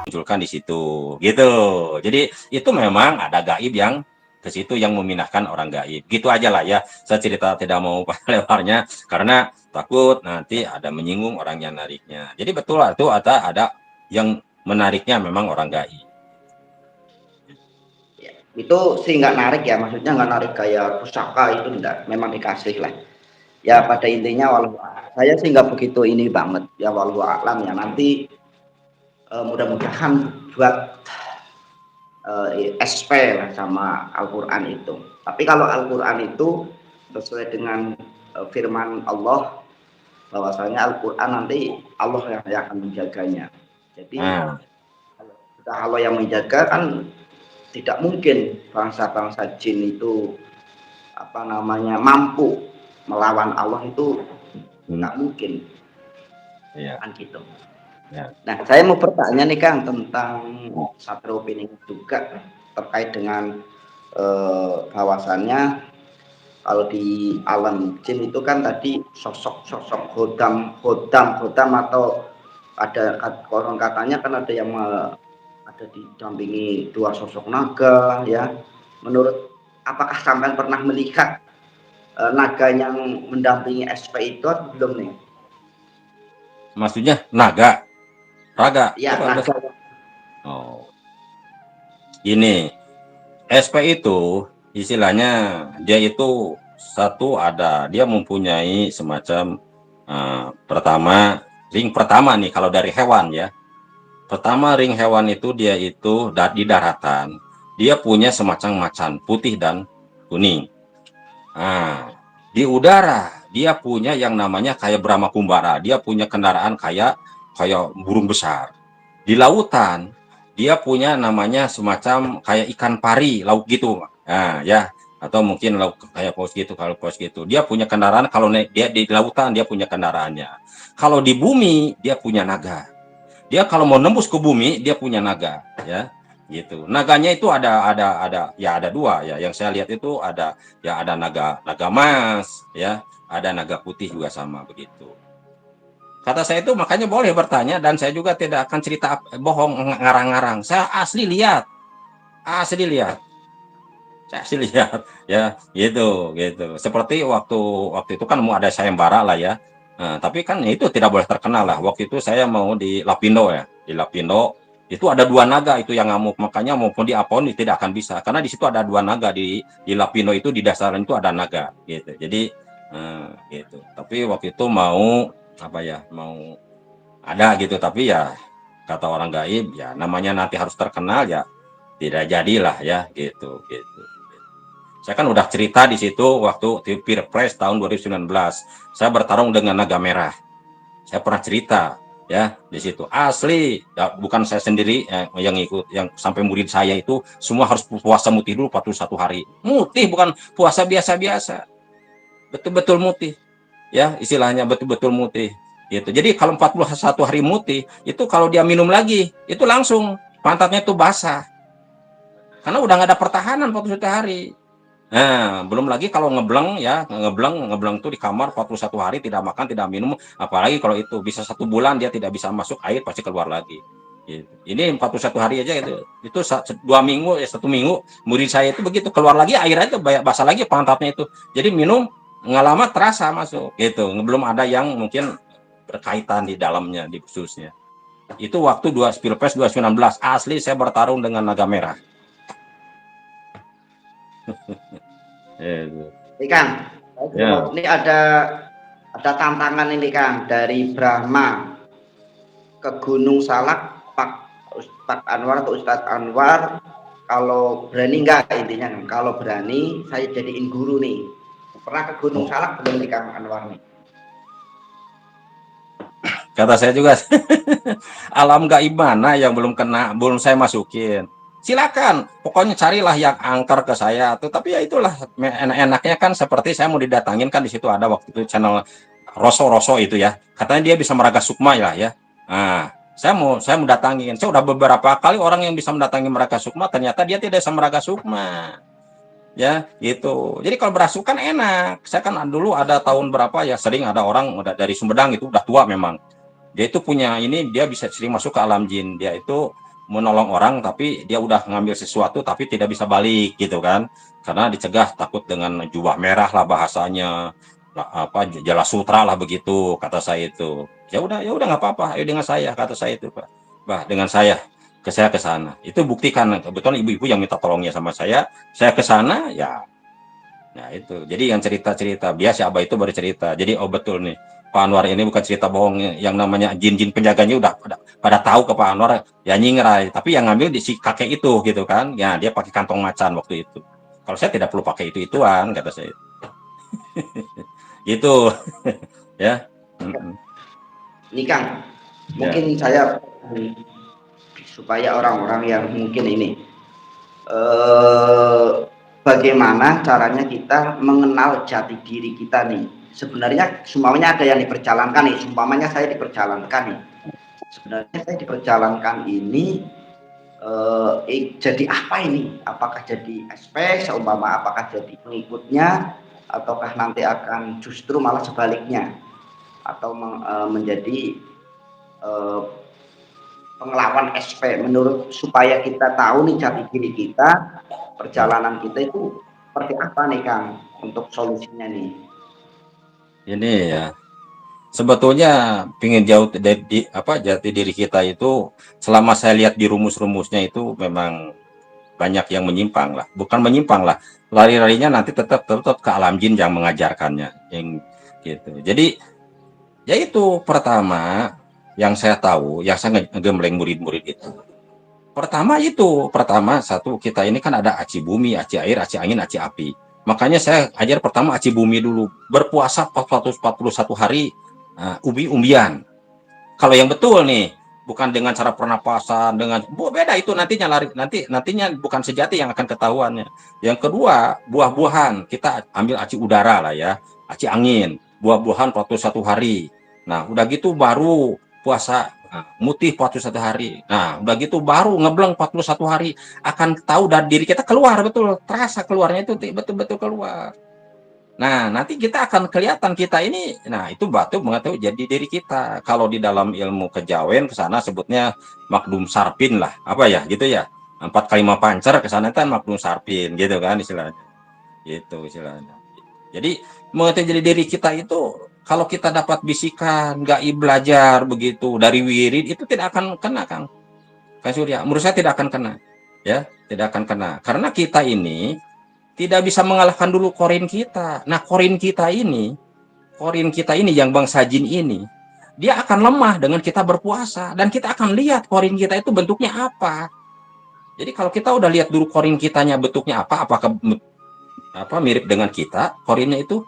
munculkan di situ, gitu. Jadi itu memang ada gaib yang ke situ yang memindahkan orang gaib. Gitu aja lah ya. Saya cerita tidak mau lebarnya karena takut nanti ada menyinggung orang yang nariknya. Jadi betul itu ada yang menariknya memang orang gaib. Itu sih nggak narik ya, maksudnya nggak narik kayak pusaka itu enggak, memang dikasih lah. Ya pada intinya saya sih nggak begitu ini banget ya, walau alam ya, nanti mudah-mudahan buat SP lah sama Al-Quran itu. Tapi kalau Al-Quran itu sesuai dengan firman Allah, bahwasanya Al-Quran nanti Allah yang akan menjaganya. Jadi sudah Allah yang menjaga, kan tidak mungkin bangsa-bangsa jin itu mampu melawan Allah, itu nggak mungkin. Kan gitu. Nah, saya mau bertanya nih Kang tentang satu opini juga terkait dengan bahwasannya kalau di alam jin itu kan tadi sosok hodam atau ada konon katanya kan ada yang ada didampingi dua sosok naga ya. Menurut, apakah sampean pernah melihat naga yang mendampingi SP itu atau belum nih? Maksudnya naga? Raga? Ya, naga. Oh. Ini SP itu istilahnya dia itu dia mempunyai semacam pertama ring pertama nih kalau dari hewan ya. Pertama ring hewan itu dia itu di daratan dia punya semacam macan putih dan kuning. Di udara dia punya yang namanya kayak Brahma Kumbara, dia punya kendaraan kayak burung besar. Di lautan dia punya namanya semacam kayak ikan pari laut gitu, ya, atau mungkin laut kayak paus gitu. Kalau paus gitu dia punya kendaraan, kalau dia di lautan dia punya kendaraannya. Kalau di bumi dia punya naga, dia kalau mau nembus ke bumi dia punya naga, ya gitu. Naganya itu ada dua ya, yang saya lihat itu ada naga mas ya, ada naga putih juga sama begitu. Kata saya itu makanya boleh bertanya, dan saya juga tidak akan cerita bohong ngarang-ngarang. Saya asli lihat ya, gitu. Seperti waktu itu kan mau ada sayembara lah ya. Tapi kan itu tidak boleh terkenal lah. Waktu itu saya mau di Lapindo ya, di Lapindo itu ada dua naga itu yang ngamuk, makanya maupun di Apon tidak akan bisa karena di situ ada dua naga di Lapindo itu, di dasaran itu ada naga gitu. Jadi gitu. Tapi waktu itu mau ada gitu, tapi ya kata orang gaib ya namanya nanti harus terkenal ya tidak jadilah ya gitu. Saya kan udah cerita di situ waktu di Pilpres tahun 2019 saya bertarung dengan naga merah. Saya pernah cerita ya di situ asli ya, bukan saya sendiri yang ikut, yang sampai murid saya itu semua harus puasa mutih dulu 41 hari. Mutih, bukan puasa biasa-biasa, betul-betul mutih ya, istilahnya betul-betul mutih gitu. Jadi kalau 41 hari mutih itu kalau dia minum lagi itu langsung pantatnya itu basah karena udah nggak ada pertahanan 41 hari. Nah, belum lagi kalau ngebleng tuh di kamar 41 hari tidak makan, tidak minum, apalagi kalau itu bisa 1 bulan dia tidak bisa masuk air, pasti keluar lagi. Gitu. Ini 41 hari aja itu 2 minggu ya, 1 minggu murid saya itu begitu, keluar lagi air aja basah lagi pantatnya itu. Jadi minum nggak lama terasa masuk gitu. Belum ada yang mungkin berkaitan di dalamnya, di khususnya. Itu waktu Pilpres 2019 asli saya bertarung dengan naga merah. Ini Kang, ini ada tantangan ini Kang, dari Brahma ke Gunung Salak, Pak Anwar atau Ustadz Anwar, kalau berani enggak, intinya kalau berani saya jadiin guru nih. Pernah ke Gunung Salak belum nih Kang Anwar nih? Kata saya juga alam gaib mana yang belum saya masukin. Silakan, pokoknya carilah yang angker ke saya tuh. Tapi ya itulah enaknya kan, seperti saya mau didatangin kan, di situ ada waktu itu channel Roso itu ya, katanya dia bisa meraga sukma ya. Nah, saya mau datangin. Saya udah beberapa kali orang yang bisa mendatangi meraga sukma, ternyata dia tidak bisa meraga sukma ya gitu. Jadi kalau berasukan enak. Saya kan dulu ada tahun berapa ya, sering ada orang udah dari Sumedang itu, udah tua memang, dia itu punya ini, dia bisa sering masuk ke alam jin. Dia itu menolong orang tapi dia udah ngambil sesuatu tapi tidak bisa balik gitu kan, karena dicegah takut dengan jubah merah lah bahasanya, apa jala sutra lah begitu kata saya itu. Ya udah nggak apa-apa, ayo dengan saya kata saya itu Pak. Dengan saya ke sana. Itu buktikan kebetulan ibu-ibu yang minta tolongnya sama saya ke sana ya. Nah itu, jadi yang cerita-cerita biasa Abah itu baru cerita. Jadi betul nih, Pak Anwar ini bukan cerita bohong. Yang namanya jin-jin penjaganya udah pada tahu ke Pak Anwar, ya nyingrai. Tapi yang ngambil di si kakek itu gitu kan, ya dia pakai kantong macan waktu itu. Kalau saya tidak perlu pakai itu-ituan kata saya. Gitu ya. Ini Kang, mungkin saya supaya orang-orang yang mungkin ini bagaimana caranya kita mengenal jati diri kita nih. Sebenarnya semuanya ada yang diperjalankan nih. Umpamanya saya diperjalankan nih. Sebenarnya saya diperjalankan ini jadi apa ini? Apakah jadi SP seumpama, apakah jadi pengikutnya, ataukah nanti akan justru malah sebaliknya, atau menjadi pengelawan SP menurut, supaya kita tahu nih jati diri kita, perjalanan kita itu seperti apa nih Kang untuk solusinya nih. Ini ya, sebetulnya pingin jauh dari jati diri kita itu, selama saya lihat di rumus-rumusnya itu memang banyak yang menyimpang lah, bukan menyimpang lah, lari-larinya nanti tetap ke alam jin yang mengajarkannya, yang gitu. Jadi ya itu pertama yang saya tahu, yang saya ngegembleng murid-murid itu. Pertama satu, kita ini kan ada aci bumi, aci air, aci angin, aci api. Makanya saya ajar pertama aci bumi dulu, berpuasa 441 hari, umbi-umbian. Kalau yang betul nih, bukan dengan cara pernapasan, dengan beda itu nantinya bukan sejati yang akan ketahuannya. Yang kedua, buah-buahan, kita ambil aci udara lah ya, aci angin, buah-buahan 41 hari. Nah, udah gitu baru puasa mutih 41 hari. Nah, udah gitu baru ngebleng 41 hari, akan tahu dari diri kita keluar betul, terasa keluarnya itu betul-betul keluar. Nah, nanti kita akan kelihatan kita ini, nah itu batu mengetahui jadi diri kita. Kalau di dalam ilmu kejawen ke sana sebutnya makdum sarpin lah, apa ya gitu ya. 4 kali 5 pancer ke sana kan makdum sarpin gitu kan istilahnya. Gitu istilahnya. Jadi mengetahui jadi diri kita itu, kalau kita dapat bisikan, gaib belajar begitu dari wirid, itu tidak akan kena Kang Surya. Menurut saya tidak akan kena. Ya, tidak akan kena. Karena kita ini tidak bisa mengalahkan dulu korin kita. Nah, korin kita ini yang bangsa jin ini, dia akan lemah dengan kita berpuasa, dan kita akan lihat korin kita itu bentuknya apa. Jadi kalau kita udah lihat dulu korin kitanya bentuknya apa, apakah mirip dengan kita korinnya itu,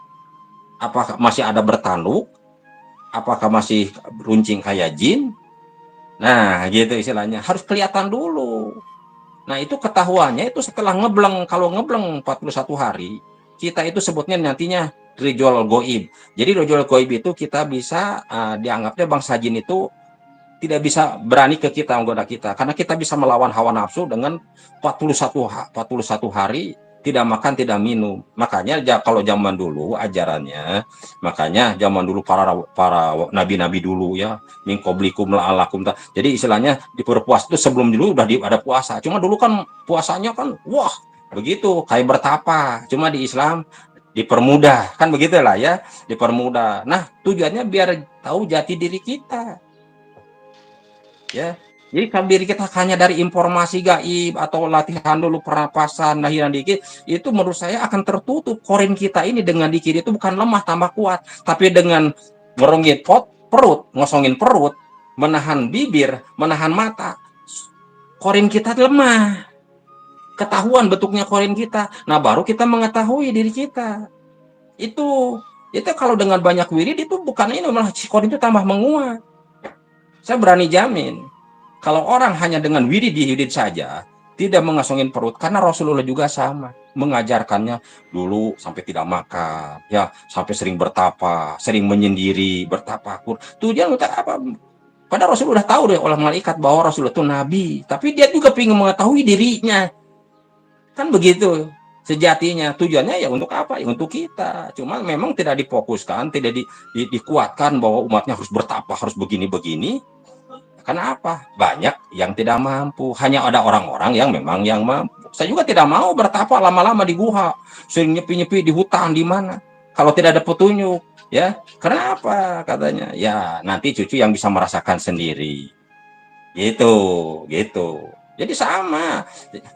apakah masih ada bertanduk, apakah masih runcing kayak jin. Nah, gitu istilahnya, harus kelihatan dulu. Nah, itu ketahuannya itu setelah ngebleng. Kalau ngebleng 41 hari, kita itu sebutnya nantinya rojol goib. Jadi rojol goib itu kita bisa dianggapnya bangsa jin itu tidak bisa berani ke kita, menggoda kita. Karena kita bisa melawan hawa nafsu dengan 41 hari tidak makan, tidak minum. Makanya kalau zaman dulu ajarannya, makanya zaman dulu para nabi-nabi dulu ya, min qablikum la'alakum. Jadi istilahnya di berpuasa itu sebelum dulu udah ada puasa. Cuma dulu kan puasanya kan wah begitu kayak bertapa. Cuma di Islam dipermudah kan begitulah ya, dipermudah. Nah, tujuannya biar tahu jati diri kita. Ya. Jadi kalau diri kita hanya dari informasi gaib atau latihan dulu pernapasan, lahiran dikit, itu menurut saya akan tertutup. Korin kita ini dengan dikit itu bukan lemah, tambah kuat. Tapi dengan merongit perut, ngosongin perut, menahan bibir, menahan mata, korin kita lemah. Ketahuan bentuknya korin kita. Nah, baru kita mengetahui diri kita. Itu kalau dengan banyak wirid itu bukan ini, malah korin itu tambah menguat. Saya berani jamin. Kalau orang hanya dengan wirid saja, tidak mengasongin perut, karena Rasulullah juga sama, mengajarkannya dulu sampai tidak makan, ya sampai sering bertapa, sering menyendiri, bertapakur. Tujuan untuk apa? Padahal Rasul udah tahu deh oleh malaikat bahwa Rasulullah itu nabi, tapi dia juga ingin mengetahui dirinya. Kan begitu sejatinya. Tujuannya ya untuk apa? Ya untuk kita. Cuma memang tidak difokuskan, tidak dikuatkan bahwa umatnya harus bertapa, harus begini-begini. Karena apa? Banyak yang tidak mampu. Hanya ada orang-orang yang memang yang mampu. Saya juga tidak mau bertapa lama-lama di guha, sering nyepi-nyepi di hutan di mana. Kalau tidak ada petunjuk, ya. Kenapa katanya? Ya, nanti cucu yang bisa merasakan sendiri. Gitu, gitu. Jadi sama.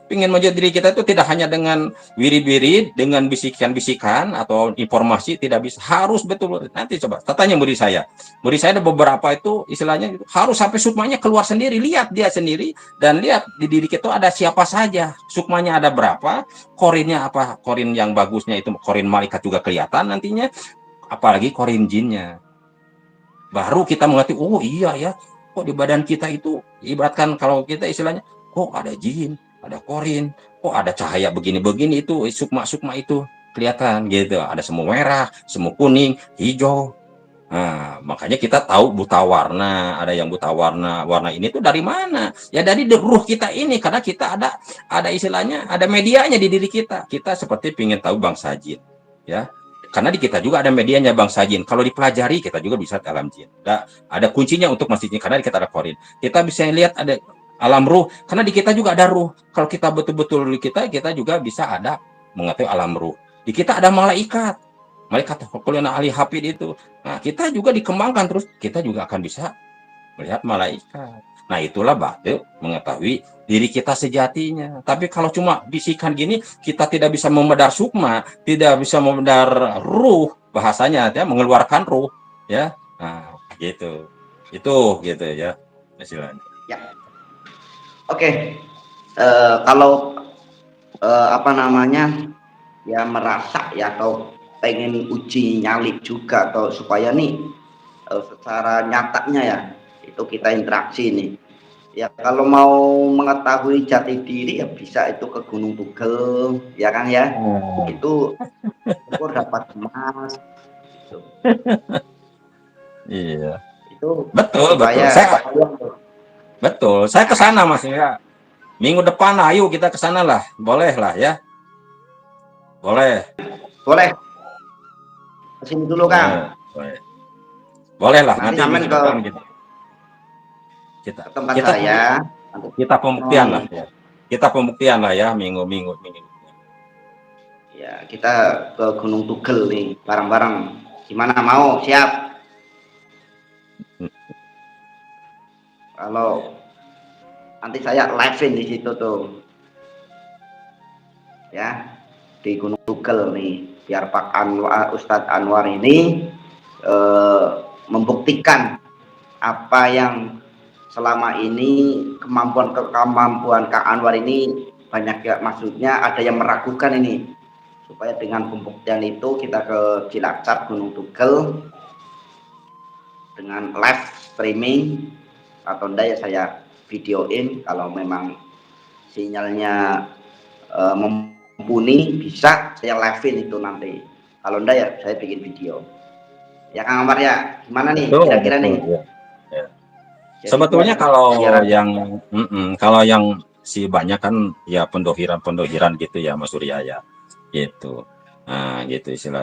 Pengen maju diri kita itu tidak hanya dengan wirid-wirid, dengan bisikan-bisikan atau informasi, tidak bisa. Harus betul. Nanti coba tanya murid saya. Murid saya ada beberapa itu istilahnya harus sampai sukmanya keluar sendiri. Lihat dia sendiri dan lihat di diri kita ada siapa saja. Sukmanya ada berapa, korinnya apa. Korin yang bagusnya itu korin malaikat juga kelihatan nantinya. Apalagi korin jinnya. Baru kita mengerti, oh iya ya, kok di badan kita itu ibaratkan kalau kita istilahnya, kok ada jin, ada korin, kok ada cahaya begini-begini, itu sukma-sukma itu kelihatan gitu. Ada semu merah, semu kuning, hijau. Nah, makanya kita tahu buta warna, ada yang buta warna, warna ini tuh dari mana? Ya dari ruh kita ini, karena kita ada istilahnya, ada medianya di diri kita. Kita seperti ingin tahu bangsa jin, ya. Karena di kita juga ada medianya bangsa jin. Kalau dipelajari kita juga bisa alam jin. Ada kuncinya untuk masjidnya karena di kita ada korin. Kita bisa lihat ada alam ruh karena di kita juga ada ruh. Kalau kita betul-betul di kita juga bisa ada mengetahui alam ruh. Di kita ada malaikat. Malaikat kulina ahli hafid itu. Nah, kita juga dikembangkan terus kita juga akan bisa melihat malaikat. Nah, itulah batu mengetahui diri kita sejatinya. Tapi kalau cuma bisikan gini, kita tidak bisa memedar sukma, tidak bisa memedar ruh, bahasanya ya, mengeluarkan ruh, ya. Nah, gitu. Itu gitu ya, istilahnya. Ya. Oke. Kalau apa namanya? Ya merasa ya atau pengen uji nyali juga atau supaya nih secara nyatanya ya itu kita interaksi nih ya kalau mau mengetahui jati diri ya bisa itu ke Gunung Tugel ya kan ya itu syukur dapat emas gitu. Iya, Itu betul betul. supaya Saya ke sana Mas ya. Minggu depan ayo kita ke sana lah. Boleh lah ya. Boleh. boleh kesini dulu Kang. Boleh. Boleh lah nanti Sampai minggu ke depan gitu. tempat saya kita pembuktian lah ya. Kita pembuktian lah ya minggu. Ya kita ke Gunung Tugel nih bareng-bareng. Gimana mau siap? Kalau nanti saya live-in di situ tuh, ya di Gunung Tugel nih, biar Pak Anwar, Ustadz Anwar ini membuktikan apa yang selama ini kemampuan Kak Anwar ini banyak ya, maksudnya ada yang meragukan ini, supaya dengan pembuktian itu kita ke Cilacap Gunung Tugel dengan live streaming atau enggak ya saya videoin kalau memang sinyalnya mumpuni bisa saya live-in itu nanti. Kalau enggak ya saya bikin video. Ya Kang Amar ya, gimana nih kira-kira nih? Ya. Sebetulnya kalau yang si banyak kan ya pendohiran gitu ya Mas Surya ya. Gitu. Nah, gitu istilah